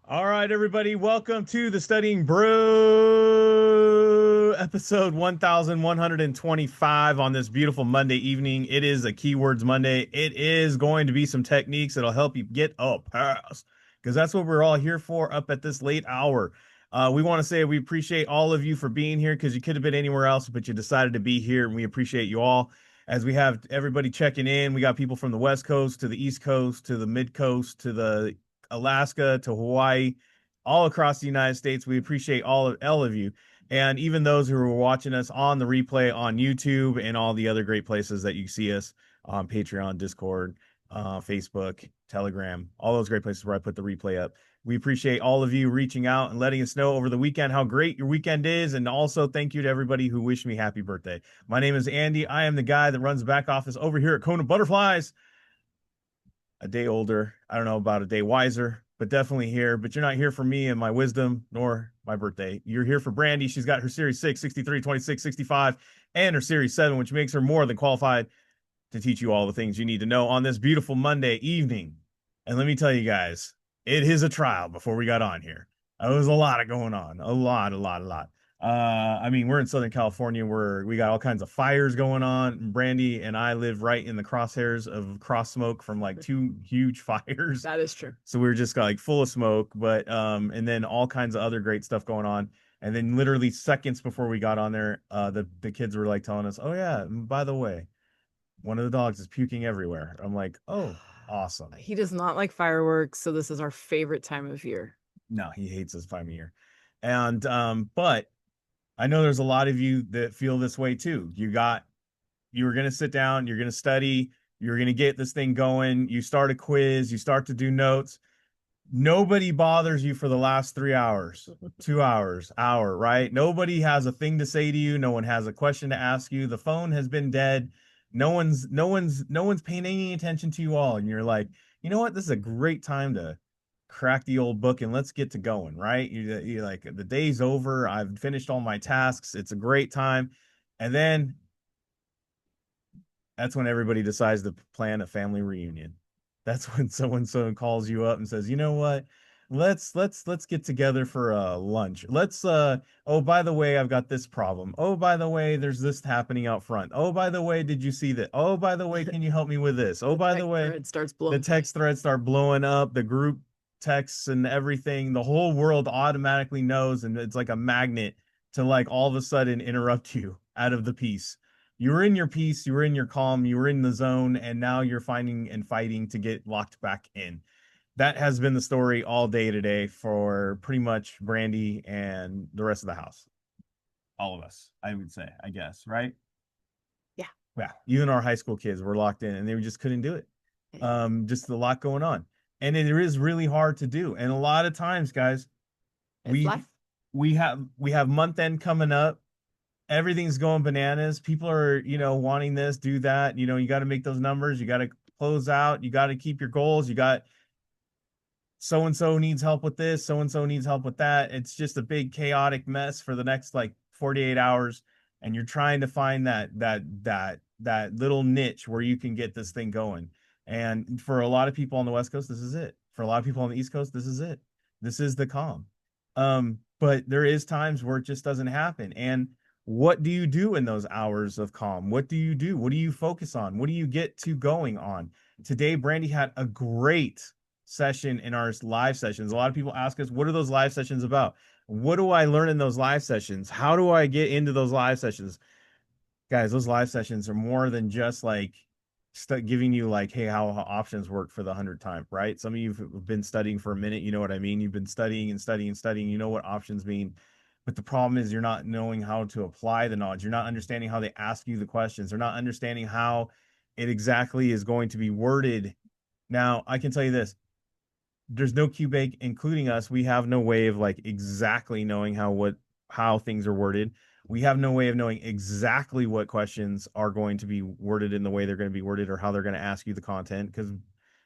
All right, everybody, welcome to the Studying Brew episode 1125 on this beautiful Monday evening. It is a Keywords Monday. It is going to be some techniques that'll help you get a pass because that's what we're all here for up at this late hour. We want to say we appreciate all of you for being here because you could have been anywhere else, but you decided to be here, and we appreciate you all. As we have everybody checking in, we got people from the West Coast to the East Coast to the Mid Coast to the Alaska to Hawaii, all across the United States. We appreciate all of you. And even those who are watching us on the replay on YouTube and all the other great places that you see us on Patreon, Discord, Facebook, Telegram, all those great places where I put the replay up. We appreciate all of you reaching out and letting us know over the weekend how great your weekend is. And also thank you to everybody who wished me happy birthday. My name is Andy. I am the guy that runs the back office over here at KonaButterflyz. A day older. I don't know about a day wiser, but definitely here. But you're not here for me and my wisdom nor my birthday. You're here for Brandy. She's got her Series 6, 63, 26, 65, and her Series 7, which makes her more than qualified to teach you all the things you need to know on this beautiful Monday evening. And let me tell you guys, it is a trial before we got on here. There was a lot going on. A lot. I mean, we're in Southern California where we got all kinds of fires going on. Brandy and I live right in the crosshairs of cross smoke from like two huge fires. That is true. So we were just like full of smoke, but and then all kinds of other great stuff going on. And then literally seconds before we got on there, the kids were like telling us, "Oh yeah, by the way, one of the dogs is puking everywhere." I'm like, "Oh, awesome." He does not like fireworks, so this is our favorite time of year. No, he hates this time of year. And but I know there's a lot of you that feel this way too. You were going to sit down, you're going to study, you're going to get this thing going. You start a quiz, you start to do notes. Nobody bothers you for the last 3 hours, 2 hours, hour, right? Nobody has a thing to say to you. No one has a question to ask you. The phone has been dead. No one's paying any attention to you all. And you're like, you know what? This is a great time to crack the old book and let's get to going, right? You're like, the day's over. I've finished all my tasks. It's a great time. And then that's when everybody decides to plan a family reunion. That's when someone calls you up and says, "You know what? Let's get together for a lunch. Let's oh, by the way, I've got this problem. Oh, by the way, there's this happening out front. Oh, by the way, did you see that? Oh, by the way, can you help me with this? Oh, by the way." Thread starts The blowing. text threads start blowing up, the group texts and everything. The whole world automatically knows, and it's like a magnet to like all of a sudden interrupt you out of the peace. You were in your peace, you were in your calm, you were in the zone, and now you're finding and fighting to get locked back in. That has been the story all day today for pretty much Brandy and the rest of the house. All of us, I would say, I guess, right? Yeah. Yeah. Even our high school kids were locked in and they just couldn't do it. Just a lot going on. And it is really hard to do. And a lot of times, guys, It's we life. we have month end coming up. Everything's going bananas. People are, wanting this, do that. You got to make those numbers. You got to close out. You got to keep your goals. You got so and so needs help with this. So and so needs help with that. It's just a big chaotic mess for the next like 48 hours. And you're trying to find that little niche where you can get this thing going. And for a lot of people on the West Coast, this is it. For a lot of people on the East Coast, this is it. This is the calm. But there is times where it just doesn't happen. And what do you do in those hours of calm? What do you do? What do you focus on? What do you get to going on? Today, Brandy had a great session in our live sessions. A lot of people ask us, what are those live sessions about? What do I learn in those live sessions? How do I get into those live sessions? Guys, those live sessions are more than just like giving you like, hey, how options work for the 100th time, right? Some of you have been studying for a minute. You know what I mean? You've been studying and studying and studying. You know what options mean. But the problem is you're not knowing how to apply the knowledge. You're not understanding how they ask you the questions. They're not understanding how it exactly is going to be worded. Now, I can tell you this. There's no Cubake, including us. We have no way of like exactly knowing how things are worded. We have no way of knowing exactly what questions are going to be worded in the way they're going to be worded or how they're going to ask you the content, because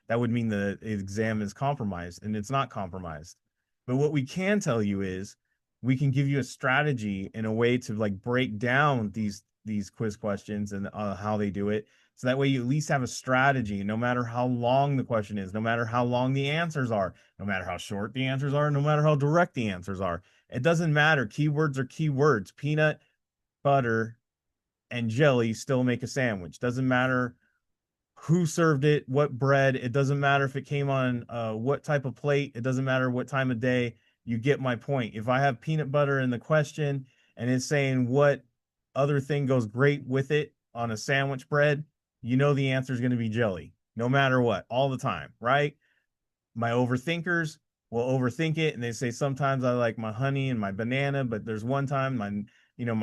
that would mean the exam is compromised, and it's not compromised. But what we can tell you is we can give you a strategy in a way to like break down these quiz questions and how they do it So that way you at least have a strategy, no matter how long the question is, no matter how long the answers are, no matter how short the answers are, no matter how direct the answers are. It doesn't matter. Keywords are keywords. Peanut, butter, and jelly still make a sandwich. Doesn't matter who served it, what bread. It doesn't matter if it came on what type of plate. It doesn't matter what time of day. You get my point. If I have peanut butter in the question and it's saying what other thing goes great with it on a sandwich bread, you know the answer is going to be jelly, no matter what, all the time, right? My overthinkers will overthink it and they say sometimes I like my honey and my banana, but there's one time my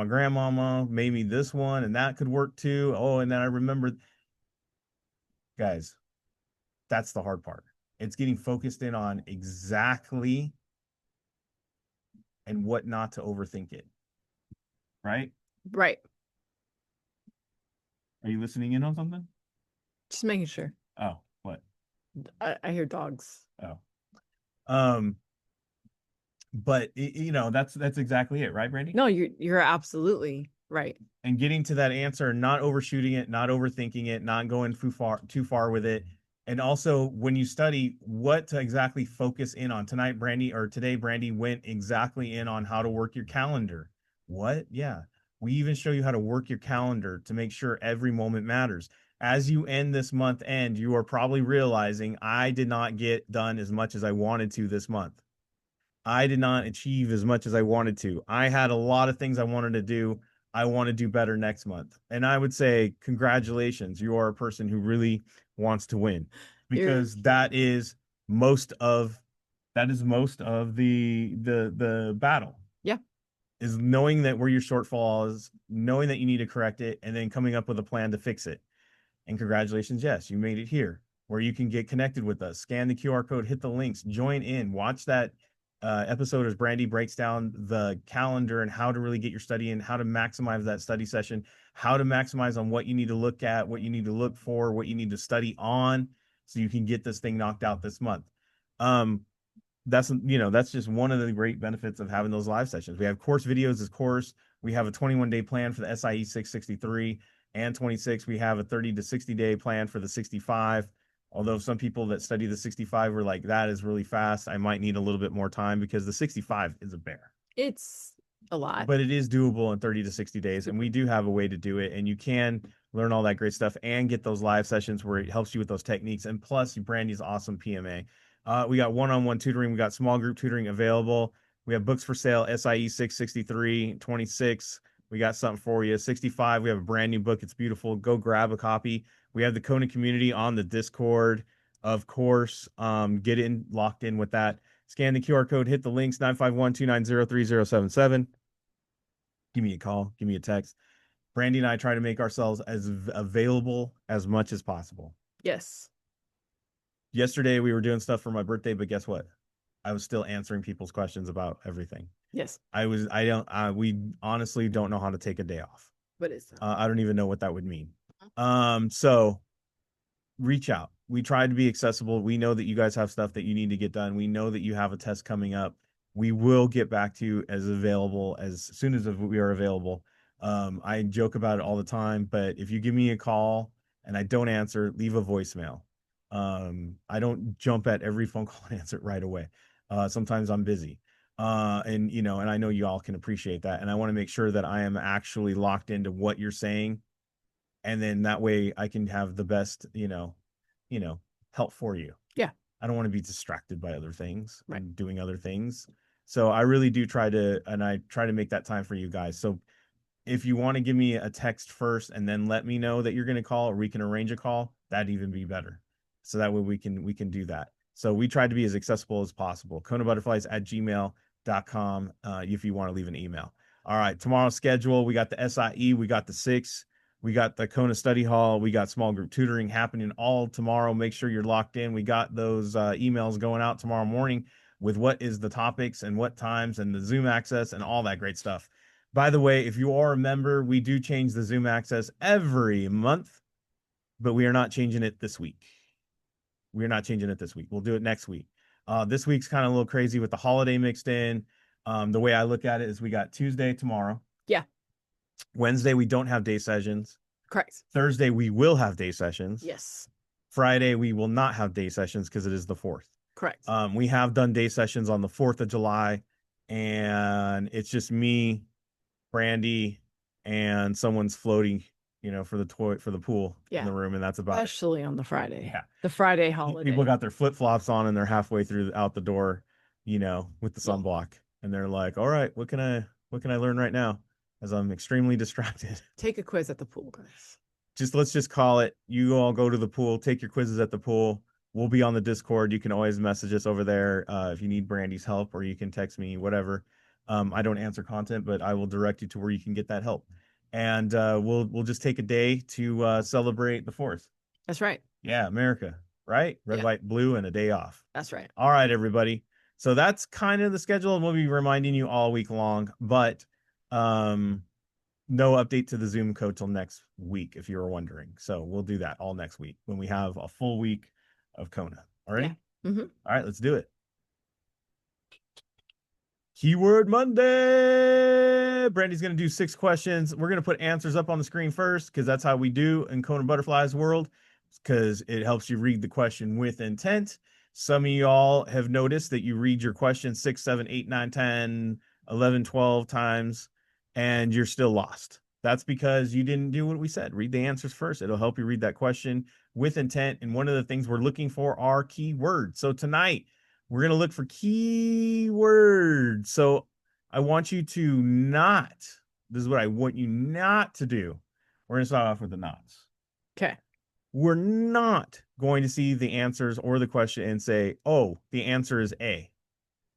grandmama made me this one and that could work too. Oh, and then I remember, guys, that's the hard part. It's getting focused in on exactly and what not to overthink it. Right? Right. Are you listening in on something? Just making sure. Oh, what? I hear dogs. Oh. But that's exactly it, right, Brandy? No, you're absolutely right. And getting to that answer, not overshooting it, not overthinking it, not going too far with it. And also when you study what to exactly focus in on. Today, Brandy went exactly in on how to work your calendar. What? Yeah. We even show you how to work your calendar to make sure every moment matters. As you end this month end, you are probably realizing I did not get done as much as I wanted to this month. I did not achieve as much as I wanted to. I had a lot of things I wanted to do. I want to do better next month. And I would say, congratulations. You are a person who really wants to win because most of the battle. Yeah. Is knowing that where your shortfall is, knowing that you need to correct it, and then coming up with a plan to fix it. And congratulations, yes, you made it here where you can get connected with us. Scan the QR code, hit the links, join in, watch that episode as Brandy breaks down the calendar and how to really get your study in, how to maximize that study session, how to maximize on what you need to look at, what you need to look for, what you need to study on, so you can get this thing knocked out this month. That's just one of the great benefits of having those live sessions. We have course videos as course. We have a 21-day plan for the SIE 663 and 26. We have a 30 to 60-day plan for the 65. Although some people that study the 65 were like, that is really fast. I might need a little bit more time because the 65 is a bear. It's a lot. But it is doable in 30 to 60 days. And we do have a way to do it. And you can learn all that great stuff and get those live sessions where it helps you with those techniques. And plus, Brandy's awesome PMA. We got one-on-one tutoring. We got small group tutoring available. We have books for sale, SIE 663, 26. We got something for you. 65, we have a brand new book. It's beautiful. Go grab a copy. We have the Kona community on the Discord, of course. Get in, locked in with that. Scan the QR code, hit the links, 951-290-3077. Give me a call, give me a text. Brandy and I try to make ourselves as available as much as possible. Yes. Yesterday we were doing stuff for my birthday, but guess what? I was still answering people's questions about everything. Yes. We honestly don't know how to take a day off. What is that? I don't even know what that would mean. So reach out. We try to be accessible. We know that you guys have stuff that you need to get done. We know that you have a test coming up. We will get back to you as soon as we are available. I joke about it all the time, but if you give me a call and I don't answer, leave a voicemail. I don't jump at every phone call and answer it right away. Sometimes I'm busy. And I know you all can appreciate that. And I want to make sure that I am actually locked into what you're saying. And then that way I can have the best, help for you. Yeah. I don't want to be distracted by other things and doing other things. So I really do try to make that time for you guys. So if you want to give me a text first and then let me know that you're going to call, or we can arrange a call, that'd even be better. So that way we can do that. So we try to be as accessible as possible. KonaButterflyz@gmail.com if you want to leave an email. All right, tomorrow's schedule, we got the SIE, we got the 6, we got the Kona Study Hall, we got small group tutoring happening all tomorrow. Make sure you're locked in. We got those emails going out tomorrow morning with what is the topics and what times and the Zoom access and all that great stuff. By the way, if you are a member, we do change the Zoom access every month, but we are not changing it this week. We're not changing it this week. We'll do it next week. This week's kind of a little crazy with the holiday mixed in. The way I look at it is we got Tuesday tomorrow. Yeah. Wednesday, we don't have day sessions. Correct. Thursday, we will have day sessions. Yes. Friday, we will not have day sessions because it is the 4th. Correct. We have done day sessions on the 4th of July, and it's just me, Brandy, and someone's floating, for the pool in the room, and that's about it. Especially on the Friday. Yeah. The Friday holiday. People got their flip-flops on and they're halfway through out the door, with the sunblock. And they're like, all right, what can I learn right now? As I'm extremely distracted. Take a quiz at the pool, guys. Let's just call it. You all go to the pool, take your quizzes at the pool. We'll be on the Discord. You can always message us over there if you need Brandy's help, or you can text me, whatever. I don't answer content, but I will direct you to where you can get that help. And we'll just take a day to celebrate the 4th. That's right. Yeah, America, right? Red, white, blue, and a day off. That's right. All right, everybody. So that's kind of the schedule, and we'll be reminding you all week long, but no update to the Zoom code till next week, if you were wondering. So we'll do that all next week when we have a full week of Kona. All right? Yeah. Mm-hmm. All right, let's do it. Keyword Monday. Brandy's going to do 6 questions. We're going to put answers up on the screen first because that's how we do in KonaButterflyz world, because it helps you read the question with intent. Some of y'all have noticed that you read your question 6, 7, 8, 9, 10, 11, 12 times, and you're still lost. That's because you didn't do what we said. Read the answers first. It'll help you read that question with intent. And one of the things we're looking for are keywords. So tonight, we're going to look for keywords. So I want you to not, this is what I want you not to do. We're going to start off with the nots. Okay. We're not going to see the answers or the question and say, oh, the answer is A.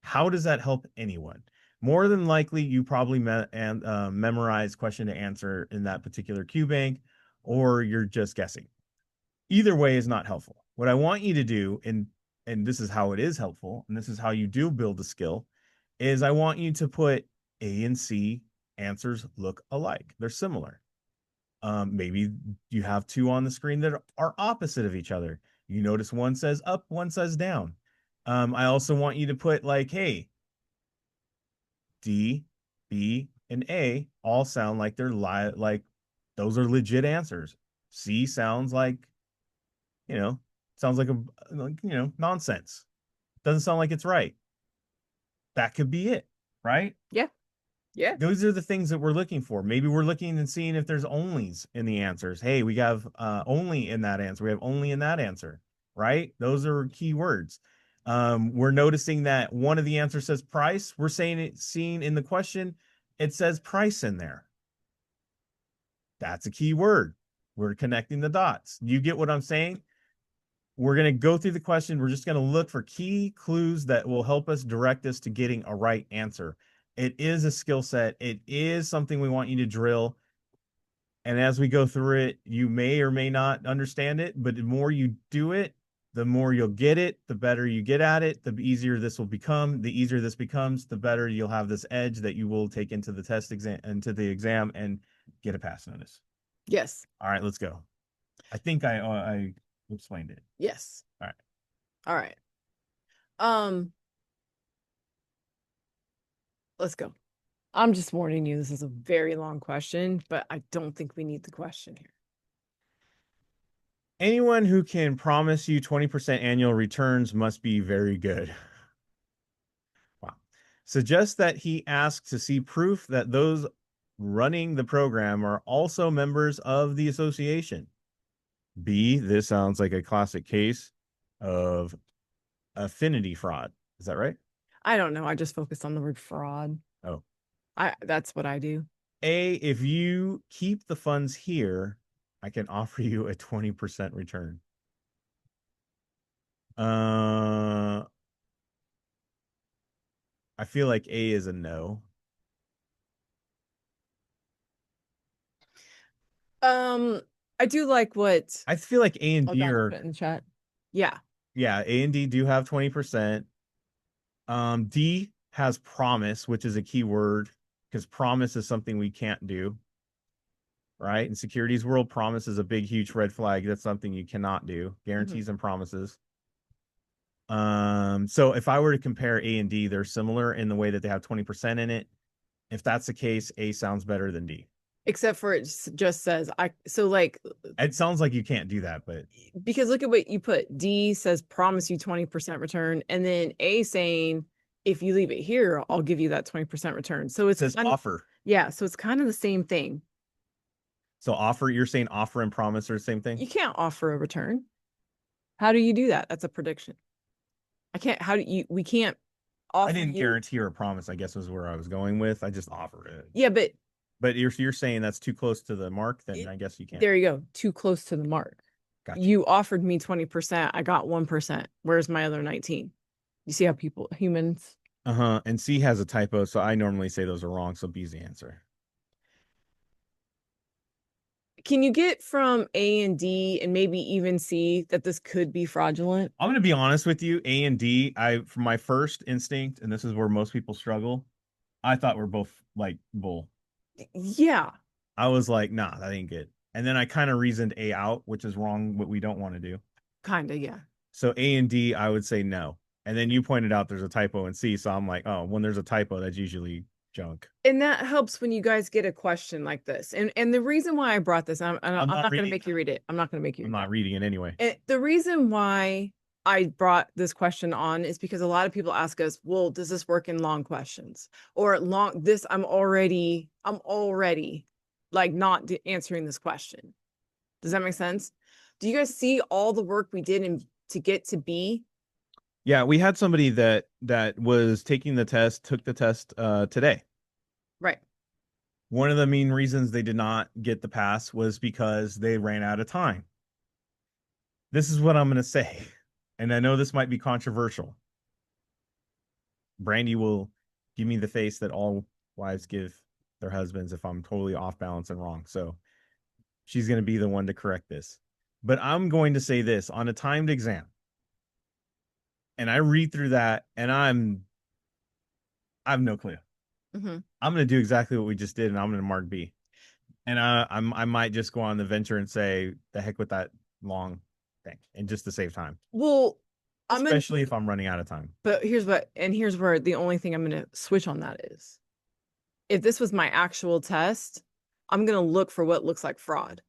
How does that help anyone? More than likely, you probably memorize question to answer in that particular Q bank, or you're just guessing. Either way is not helpful. What I want you to do, and this is how it is helpful, and this is how you do build a skill, is I want you to put A and C answers look alike. They're similar. Maybe you have 2 on the screen that are opposite of each other. You notice one says up, one says down. I also want you to put like, hey, D, B, and A all sound like they're like those are legit answers. C sounds like, nonsense. Doesn't sound like it's right. That could be it, right? Yeah. Yeah. Those are the things that we're looking for. Maybe we're looking and seeing if there's onlys in the answers. Hey, we have only in that answer. We have only in that answer, right? Those are keywords. We're noticing that one of the answers says price. We're seeing in the question, it says price in there. That's a keyword. We're connecting the dots. You get what I'm saying? We're going to go through the question. We're just going to look for key clues that will help us direct us to getting a right answer. It is a skill set. It is something we want you to drill. And as we go through it, you may or may not understand it, but the more you do it, the more you'll get it, the better you get at it, the easier this will become. The easier this becomes, the better you'll have this edge that you will take into the test exam, and get a pass notice. Yes. All right, let's go. I think I explained it. Yes. All right. All right. Let's go. I'm just warning you, this is a very long question, but I don't think we need the question here. Anyone who can promise you 20% annual returns must be very good. Wow. Suggest that he asks to see proof that those running the program are also members of the association. B, this sounds like a classic case of affinity fraud. Is that right? I don't know. I just focused on the word fraud. Oh. That's what I do. A, if you keep the funds here, I can offer you a 20% return. I feel like A is a no. I do like what I feel like A and D I'll are put it in the chat. Yeah. Yeah, A and D do have 20%. D has promise, which is a keyword because promise is something we can't do. Right? In securities world, promise is a big, huge red flag. That's something you cannot do. Guarantees and promises. So if I were to compare A and D, they're similar in the way that they have 20% in it. If that's the case, A sounds better than D. Except for it just says so like It sounds like you can't do that, but because look at what you put. D says promise you 20% return, and then A saying if you leave it here, I'll give you that 20% return. So it it's says offer. yeah, so it's kind of the same thing. So offer, you're saying offer and promise are the same thing? You can't offer a return. How do you do that? That's a prediction. I can't, how do you, we can't I offer didn't you. guarantee or a promise, I guess was where I was going with. I just offered it. Yeah, but But you're saying that's too close to the mark, then I guess you can't. there you go. Too close to the mark. Gotcha. You offered me 20%. I got 1%. Where's my other 19? You see how humans. Uh-huh. And C has a typo, so I normally say those are wrong, so B's the answer. Can you get from A and D and maybe even C that this could be fraudulent? I'm gonna be honest with you, A and D, from my first instinct, and this is where most people struggle, I thought we're both like bull. Yeah. I was like, nah, that ain't good. And then I kind of reasoned A out, which is wrong, what we don't want to do. Kind of, yeah. So A and D, I would say no. And then you pointed out there's a typo in C, so I'm like, oh, when there's a typo, that's usually junk. And that helps when you guys get a question like this. And the reason why I brought this, I'm not going to make you read it. I'm not going to make you. I'm not reading it anyway. And the reason why I brought this question on is because a lot of people ask us, well, does this work in long questions or long this? I'm already like not answering this question. Does that make sense? Do you guys see all the work we did to get to B? Yeah, we had somebody that was taking the test, took the test today. Right. One of the main reasons they did not get the pass was because they ran out of time. This is what I'm going to say, and I know this might be controversial. Brandy will give me the face that all wives give their husbands if I'm totally off balance and wrong. So she's going to be the one to correct this. But I'm going to say this on a timed exam. And I read through that and I have no clue. Mm-hmm. I'm going to do exactly what we just did and I'm going to mark B. And I might just go on the venture and say the heck with that long thing and just to save time. Well, especially if I'm running out of time. But here's where the only thing I'm going to switch on that is if this was my actual test, I'm going to look for what looks like fraud.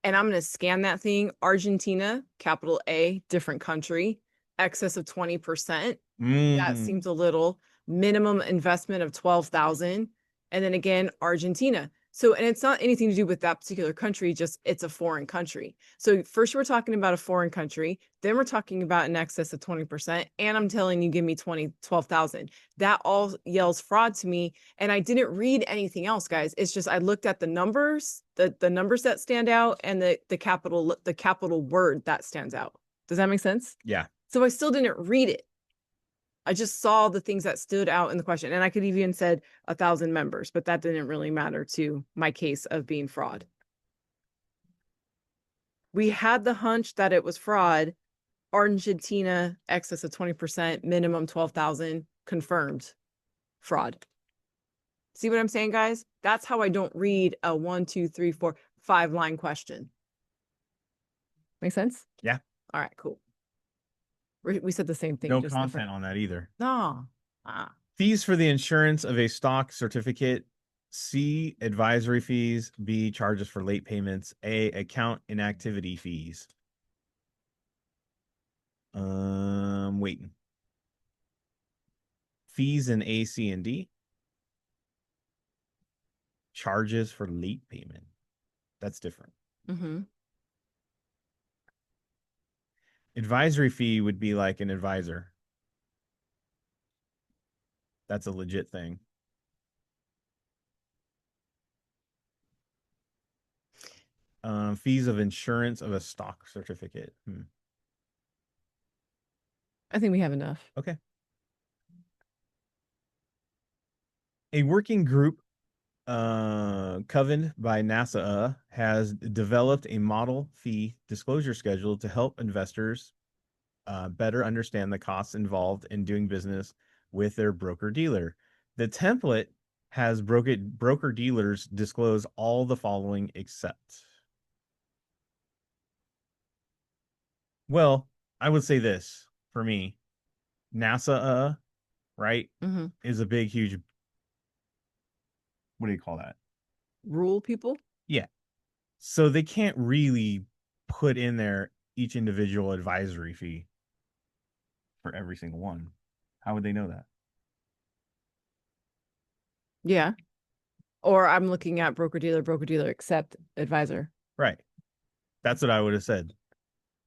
And I'm going to scan that thing. Argentina, capital A, different country, excess of 20%. That seems a little. Minimum investment of 12,000. And then again, Argentina. So, and it's not anything to do with that particular country, just it's a foreign country. So first we're talking about a foreign country, then we're talking about an excess of 20%. And I'm telling you, give me 12,000. That all yells fraud to me. And I didn't read anything else, guys. It's just, I looked at the numbers, the numbers that stand out and the capital word that stands out. Does that make sense? Yeah. So I still didn't read it. I just saw the things that stood out in the question. And I could even said 1,000 members, but that didn't really matter to my case of being fraud. We had the hunch that it was fraud. Argentina, excess of 20%, minimum 12,000, confirmed fraud. See what I'm saying, guys? That's how I don't read a 1, 2, 3, 4, 5 line question. Make sense? Yeah. All right, cool. We said the same thing. No content on that either. No. Fees for the insurance of a stock certificate. C, advisory fees. B, charges for late payments. A, account inactivity fees. Waiting. Fees in A, C, and D. Charges for late payment. That's different. Mm-hmm. Advisory fee would be like an advisor. That's a legit thing. Fees of insurance of a stock certificate. I think we have enough. Okay. A working group covened by NASA has developed a model fee disclosure schedule to help investors better understand the costs involved in doing business with their broker-dealer. The template has broker-dealers disclose all the following except. Well, I would say this for me. NASA, right, Mm-hmm. is a big, huge, what do you call that? rule people. Yeah. So they can't really put in there each individual advisory fee for every single one. How would they know that? Yeah. Or I'm looking at broker dealer, except advisor. Right. That's what I would have said.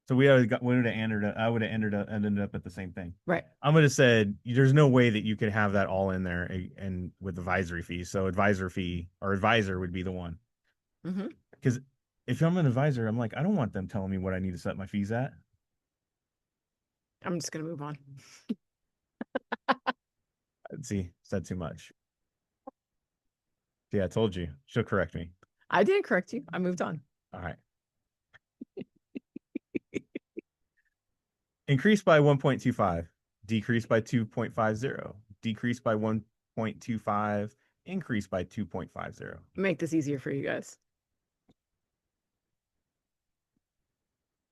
So we would have ended up, I would have ended up at the same thing. Right. I would have said there's no way that you could have that all in there and with advisory fees. So advisor fee or advisor would be the one. Because if I'm an advisor, I'm like, I don't want them telling me what I need to set my fees at. I'm just gonna move on. See, said too much. Yeah, I told you. She'll correct me. I didn't correct you. I moved on. All right. Increase by 1.25, decrease by 2.50, decrease by 1.25, increase by 2.50. Make this easier for you guys.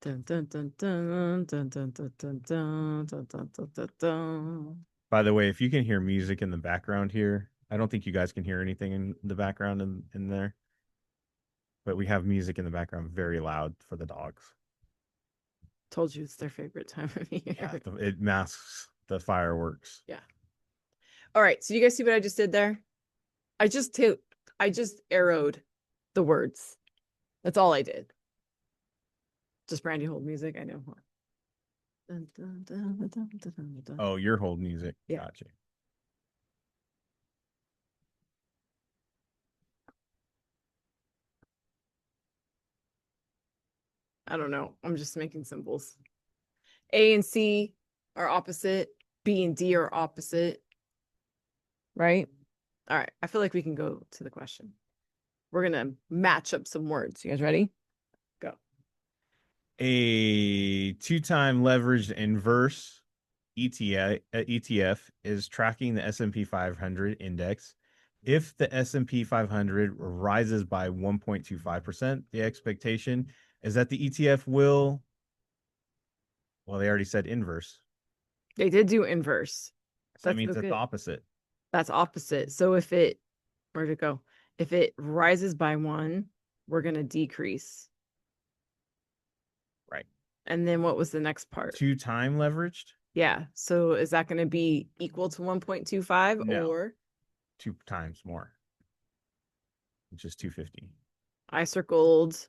Dun, dun, dun, dun, dun, dun, dun, dun, dun, dun, dun, dun, dun, dun. By the way, if you can hear music in the background here, I don't think you guys can hear anything in the background in there. But we have music in the background very loud for the dogs. Told you it's their favorite time of year. Yeah, it masks the fireworks. Yeah. All right. So you guys see what I just did there? I just arrowed the words. That's all I did. Just Brandy hold music. I know. Dun, dun, dun, dun, dun, dun, dun. Oh, your hold music. Yeah. Gotcha. I don't know. I'm just making symbols. A and C are opposite. B and D are opposite. Right? All right. I feel like we can go to the question. We're going to match up some words. You guys ready? Go. A two-time leveraged inverse ETF is tracking the S&P 500 index. If the S&P 500 rises by 1.25%, the expectation is that the ETF will, well, they already said inverse. They did do inverse. So that means it's the opposite. That's opposite. So if it, where'd it go? If it rises by 1, we're going to decrease. Right. And then what was the next part? Two-time leveraged? Yeah. So is that going to be equal to 1.25 No. or 2 times more, which is 250. I circled.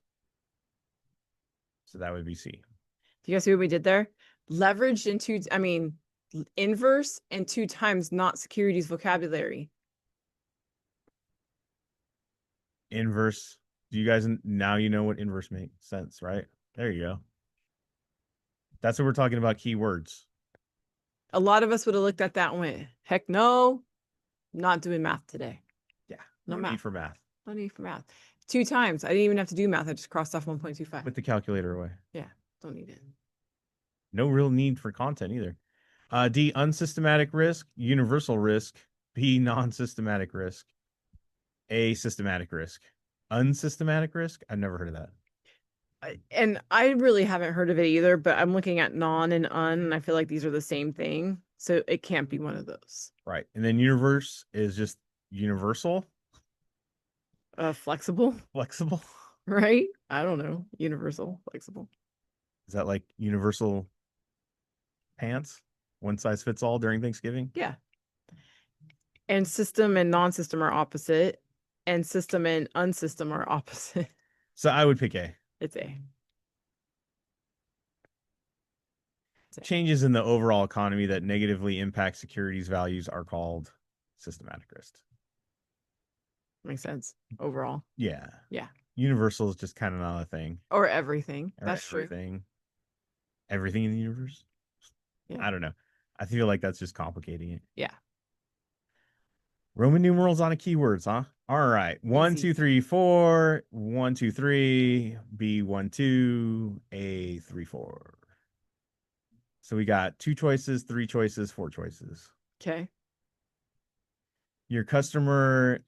So that would be C. Do you guys see what we did there? Leveraged into, inverse and 2 times not securities vocabulary. Inverse. Do you guys now you know what inverse makes sense, right? There you go. That's what we're talking about, keywords. A lot of us would have looked at that and went, heck no, not doing math today. Yeah. No need for math. No need for math. 2 times. I didn't even have to do math. I just crossed off 1.25. Put the calculator away. Yeah. Don't need it. No real need for content either. D, unsystematic risk, universal risk. B, non-systematic risk. A, systematic risk. Unsystematic risk? I've never heard of that. And I really haven't heard of it either, but I'm looking at non and un, and I feel like these are the same thing. So it can't be one of those. Right. And then universe is just universal. Flexible. Flexible. Right? I don't know. Universal, flexible. Is that like universal pants? One size fits all during Thanksgiving? Yeah. And system and non-system are opposite. And system and unsystem are opposite. So I would pick A. It's A. Changes in the overall economy that negatively impact securities values are called systematic risk. Makes sense. Overall. Yeah. Yeah. Universal is just kind of not a thing. Or everything. That's everything. true. Everything in the universe? Yeah. I don't know. I feel like that's just complicating it. Yeah. Roman numerals on a keywords, huh? All right. 1, 2, 3, 4. 1, 2, 3. B, 1, 2. A, 3, 4. So we got 2 choices, 3 choices, 4 choices. Okay. Your customer,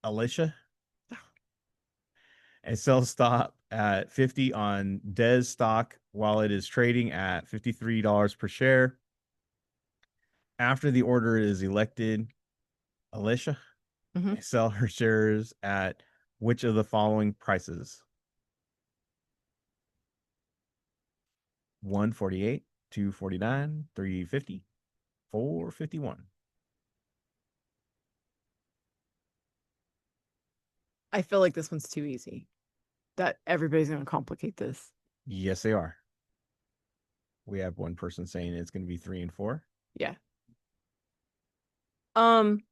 Alicia, and sell stop at 50 on Des stock while it is trading at $53 per share. After the order is elected, Alicia, Mhm. They sell her shares at which of the following prices? 148, 249, 350, 451. I feel like this one's too easy. That everybody's gonna complicate this. Yes, they are. We have one person saying it's going to be 3 and 4. Yeah. Um,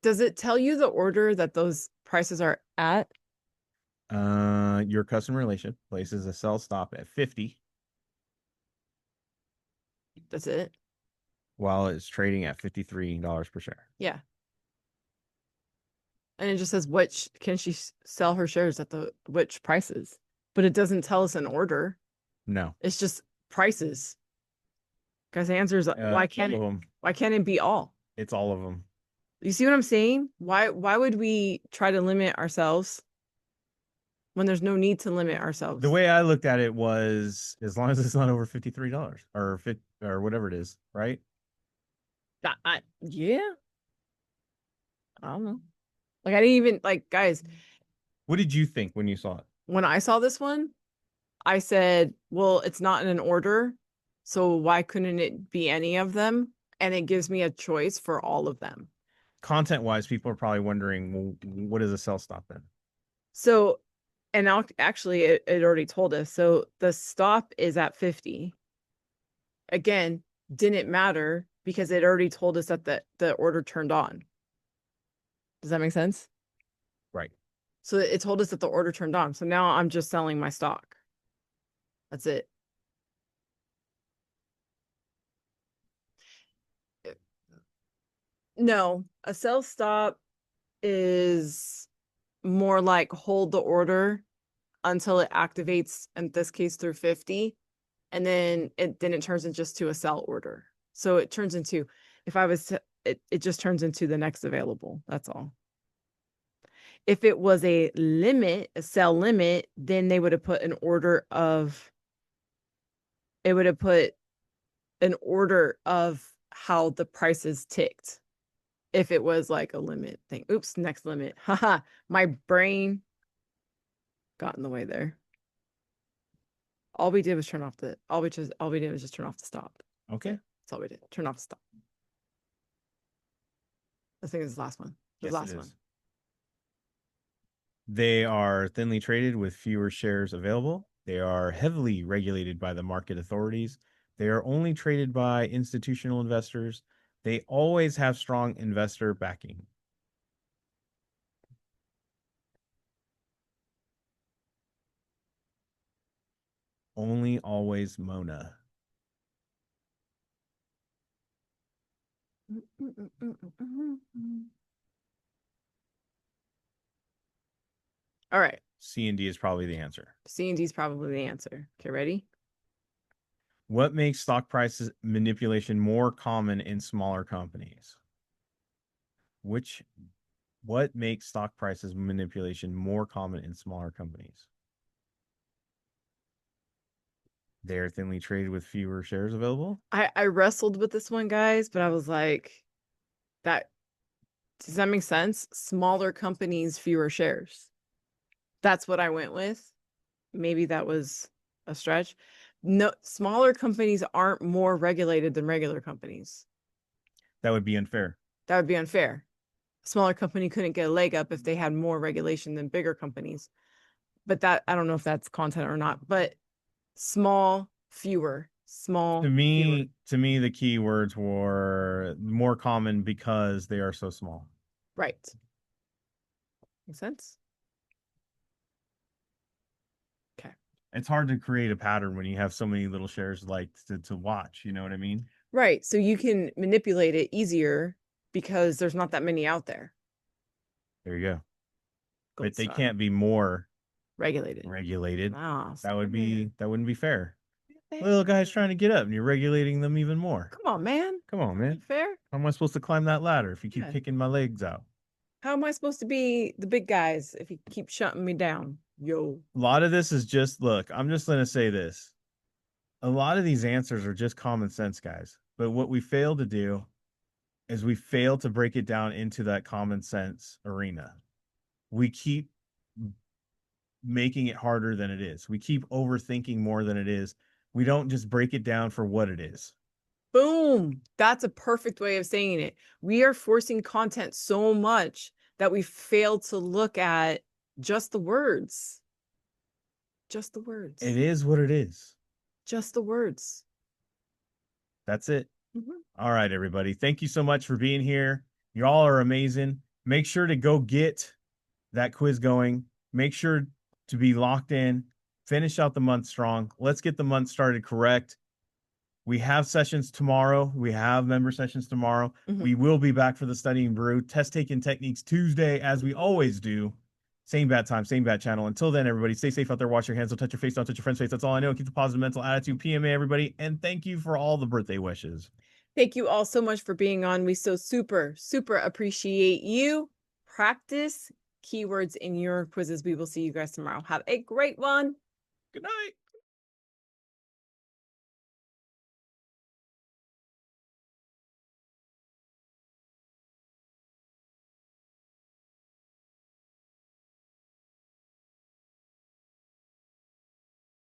does it tell you the order that those prices are at? Your customer relation places a sell stop at 50 That's it. while it's trading at $53 per share. Yeah. And it just says which can she sell her shares at the which prices, but it doesn't tell us an order. No. It's just prices. Guys, the answer is why can't all of it? them. Why can't it be all? It's all of them. You see what I'm saying? Why would we try to limit ourselves when there's no need to limit ourselves? The way I looked at it was as long as it's not over $53 or 50 or whatever it is, right? Yeah, I don't know. Like I didn't even like guys, What did you think when you saw it? when I saw this one, I said, well, it's not in an order, so why couldn't it be any of them? And it gives me a choice for all of them. Content wise, people are probably wondering, well, what is a sell stop then? So, and now actually it already told us. So the stop is at 50. Again, didn't matter because it already told us that the order turned on. Does that make sense? Right. So it told us that the order turned on. So now I'm just selling my stock. That's it. No, a sell stop is more like hold the order until it activates, in this case through 50, and then it turns into just to a sell order. So it turns into, if I was to, it just turns into the next available. That's all. If it was a limit, a sell limit, then they would have put an order of, it would have put an order of how the prices ticked. If it was like a limit thing. Oops, next limit. Haha, my brain got in the way there. All we did was turn off the, all we did was just turn off the stop. Okay. That's all we did. Turn off the stop. I think it's the last one. The Yes, last it one. is. They are thinly traded with fewer shares available. They are heavily regulated by the market authorities. They are only traded by institutional investors. They always have strong investor backing. Only always Mona. All right. C and D is probably the answer. C and D is probably the answer. Okay, ready? What makes stock prices manipulation more common in smaller companies? What makes stock prices manipulation more common in smaller companies? They're thinly traded with fewer shares available. I wrestled with this one, guys, but I was like, that does that make sense? Smaller companies, fewer shares. That's what I went with. Maybe that was a stretch. No, smaller companies aren't more regulated than regular companies. That would be unfair. That would be unfair. A smaller company couldn't get a leg up if they had more regulation than bigger companies. But that, I don't know if that's content or not, but small, fewer, small, fewer. To me, the key words were more common because they are so small. Right. Makes sense? Okay. It's hard to create a pattern when you have so many little shares like to watch. You know what I mean? Right. So you can manipulate it easier because there's not that many out there. There you go. Gold But they star. can't be more Regulated. regulated. Ah, That wouldn't be fair. man. Little guy's trying to get up and you're regulating them even more. Come on, man. Come on, man. Fair. How am I supposed to climb that ladder if you keep Yeah. kicking my legs out? How am I supposed to be the big guys if you keep shutting me down? Yo. A lot of this is just look, I'm just going to say this. A lot of these answers are just common sense, guys. But what we fail to do is we fail to break it down into that common sense arena. We keep making it harder than it is. We keep overthinking more than it is. We don't just break it down for what it is. Boom. That's a perfect way of saying it. We are forcing content so much that we fail to look at just the words. Just the words. It is what it is. Just the words. That's it. Mhm. All right, everybody. Thank you so much for being here. Y'all are amazing. Make sure to go get that quiz going. Make sure to be locked in. Finish out the month strong. Let's get the month started correct. We have sessions tomorrow. We have member sessions tomorrow. Mhm. We will be back for the Studying Brew test taking techniques Tuesday, as we always do. Same bad time, same bad channel. Until then, everybody, stay safe out there. Wash your hands. Don't touch your face. Don't touch your friend's face. That's all I know. Keep the positive mental attitude. PMA, everybody. And thank you for all the birthday wishes. Thank you all so much for being on. We so super, super appreciate you. Practice keywords in your quizzes. We will see you guys tomorrow. Have a great one. Good night.